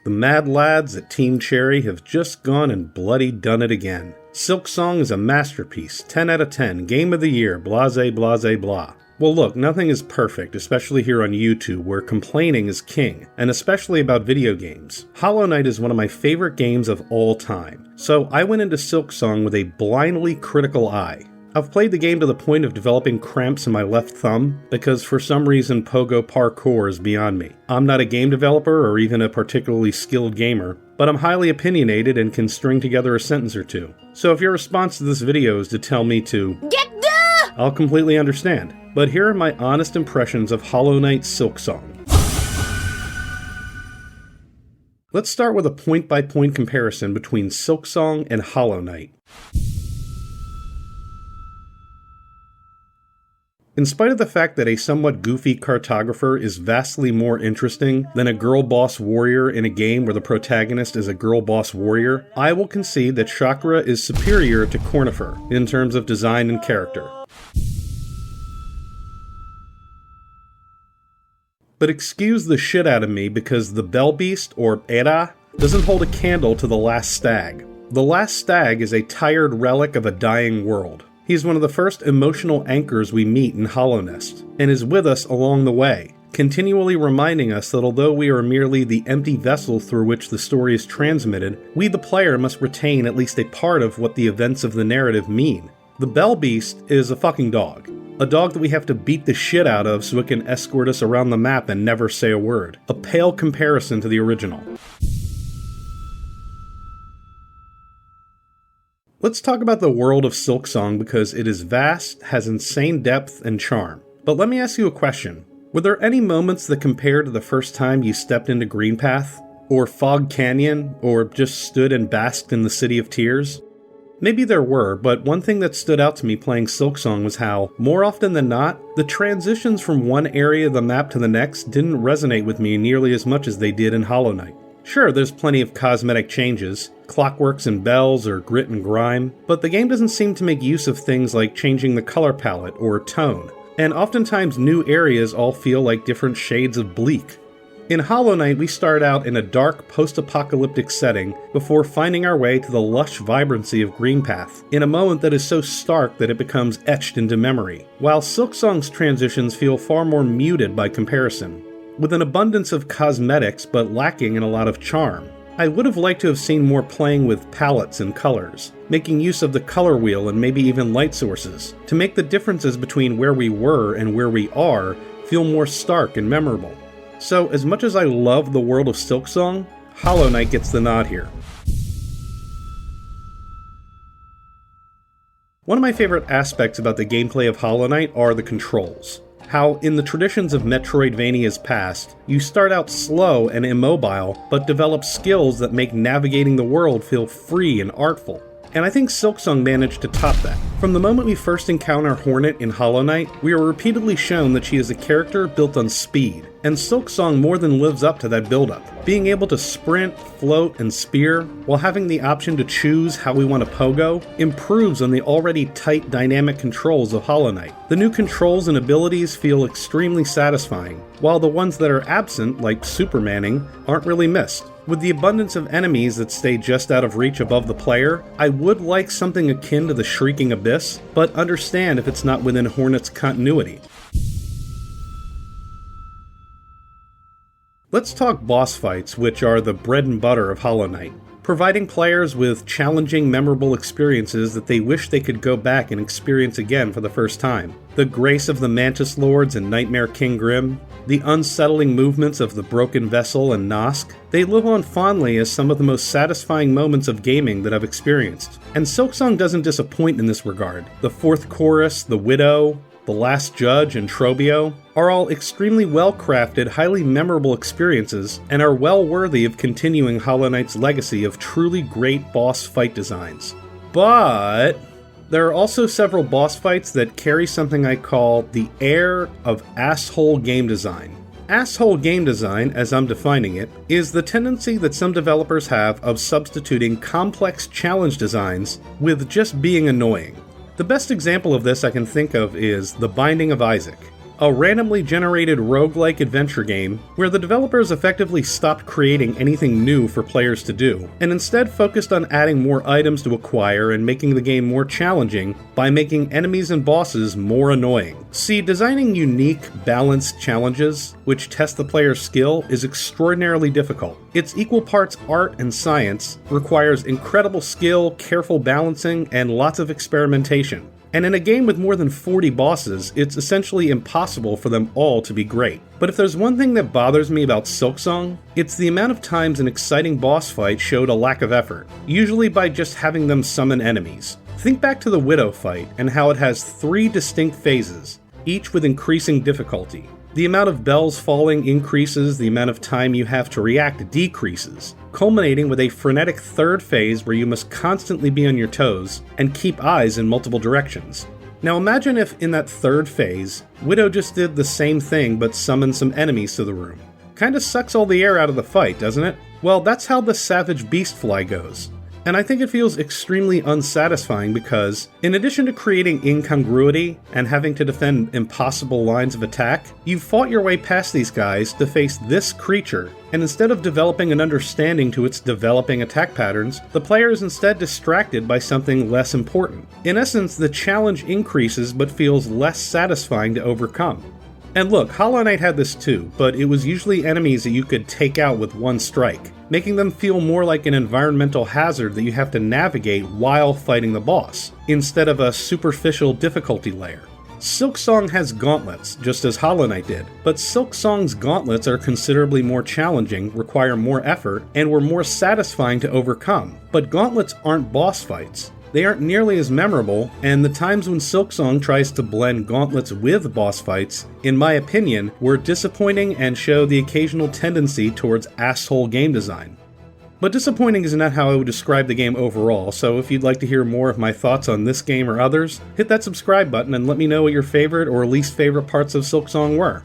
The mad lads at Team Cherry have just gone and bloody done it again. Silksong is a masterpiece, 10 out of 10, game of the year, blase blase blah. Well look, nothing is perfect, especially here on YouTube, where complaining is king, and especially about video games. Hollow Knight is one of my favorite games of all time, so I went into Silksong with a blindly critical eye. I've played the game to the point of developing cramps in my left thumb, because for some reason pogo parkour is beyond me. I'm not a game developer or even a particularly skilled gamer, but I'm highly opinionated and can string together a sentence or two. So if your response to this video is to tell me to get the, I'll completely understand. But here are my honest impressions of Hollow Knight Silksong. Let's start with a point-by-point comparison between Silksong and Hollow Knight. In spite of the fact that a somewhat goofy cartographer is vastly more interesting than a girl boss warrior in a game where the protagonist is a girl boss warrior, I will concede that Chakra is superior to Cornifer in terms of design and character. But excuse the shit out of me because the Bell Beast, or Era, doesn't hold a candle to the Last Stag. The Last Stag is a tired relic of a dying world. He's one of the first emotional anchors we meet in Hollow Nest, and is with us along the way, continually reminding us that although we are merely the empty vessel through which the story is transmitted, we the player must retain at least a part of what the events of the narrative mean. The Bell Beast is a fucking dog. A dog that we have to beat the shit out of so it can escort us around the map and never say a word. A pale comparison to the original. Let's talk about the world of Silksong because it is vast, has insane depth and charm. But let me ask you a question. Were there any moments that compare to the first time you stepped into Greenpath? Or Fog Canyon? Or just stood and basked in the City of Tears? Maybe there were, but one thing that stood out to me playing Silksong was how, more often than not, the transitions from one area of the map to the next didn't resonate with me nearly as much as they did in Hollow Knight. Sure, there's plenty of cosmetic changes, clockworks and bells or grit and grime, but the game doesn't seem to make use of things like changing the color palette or tone, and oftentimes new areas all feel like different shades of bleak. In Hollow Knight, we start out in a dark, post-apocalyptic setting before finding our way to the lush vibrancy of Greenpath, in a moment that is so stark that it becomes etched into memory, while Silksong's transitions feel far more muted by comparison. With an abundance of cosmetics but lacking in a lot of charm. I would have liked to have seen more playing with palettes and colors, making use of the color wheel and maybe even light sources, to make the differences between where we were and where we are feel more stark and memorable. So, as much as I love the world of Silksong, Hollow Knight gets the nod here. One of my favorite aspects about the gameplay of Hollow Knight are the controls. How, in the traditions of Metroidvania's past, you start out slow and immobile, but develop skills that make navigating the world feel free and artful. And I think Silksong managed to top that. From the moment we first encounter Hornet in Hollow Knight, we are repeatedly shown that she is a character built on speed, and Silksong more than lives up to that build-up. Being able to sprint, float, and spear, while having the option to choose how we want to pogo, improves on the already tight dynamic controls of Hollow Knight. The new controls and abilities feel extremely satisfying, while the ones that are absent, like Supermaning, aren't really missed. With the abundance of enemies that stay just out of reach above the player, I would like something akin to the Shrieking Abyss, but understand if it's not within Hornet's continuity. Let's talk boss fights, which are the bread and butter of Hollow Knight, providing players with challenging, memorable experiences that they wish they could go back and experience again for the first time. The grace of the Mantis Lords and Nightmare King Grim, the unsettling movements of the Broken Vessel and Nosk, they live on fondly as some of the most satisfying moments of gaming that I've experienced. And Silksong doesn't disappoint in this regard. The Fourth Chorus, the Widow, The Last Judge, and Trobio are all extremely well-crafted, highly memorable experiences, and are well worthy of continuing Hollow Knight's legacy of truly great boss fight designs. But there are also several boss fights that carry something I call the air of asshole game design. Asshole game design, as I'm defining it, is the tendency that some developers have of substituting complex challenge designs with just being annoying. The best example of this I can think of is The Binding of Isaac. a randomly generated roguelike adventure game where the developers effectively stopped creating anything new for players to do, and instead focused on adding more items to acquire and making the game more challenging by making enemies and bosses more annoying. See, designing unique, balanced challenges which test the player's skill is extraordinarily difficult. It's equal parts art and science, requires incredible skill, careful balancing, and lots of experimentation. And in a game with more than 40 bosses, it's essentially impossible for them all to be great. But if there's one thing that bothers me about Silksong, it's the amount of times an exciting boss fight showed a lack of effort, usually by just having them summon enemies. Think back to the Widow fight and how it has 3 distinct phases, each with increasing difficulty. The amount of bells falling increases, the amount of time you have to react decreases, culminating with a frenetic third phase where you must constantly be on your toes and keep eyes in multiple directions. Now imagine if in that third phase, Widow just did the same thing but summoned some enemies to the room. Kinda sucks all the air out of the fight, doesn't it? Well, that's how the Savage Beastfly goes. And I think it feels extremely unsatisfying because, in addition to creating incongruity and having to defend impossible lines of attack, you've fought your way past these guys to face this creature, and instead of developing an understanding to its developing attack patterns, the player is instead distracted by something less important. In essence, the challenge increases but feels less satisfying to overcome. And look, Hollow Knight had this too, but it was usually enemies that you could take out with one strike, making them feel more like an environmental hazard that you have to navigate while fighting the boss, instead of a superficial difficulty layer. Silksong has gauntlets, just as Hollow Knight did, but Silksong's gauntlets are considerably more challenging, require more effort, and were more satisfying to overcome. But gauntlets aren't boss fights. They aren't nearly as memorable, and the times when Silksong tries to blend gauntlets with boss fights, in my opinion, were disappointing and show the occasional tendency towards asshole game design. But disappointing is not how I would describe the game overall, so if you'd like to hear more of my thoughts on this game or others, hit that subscribe button and let me know what your favorite or least favorite parts of Silksong were.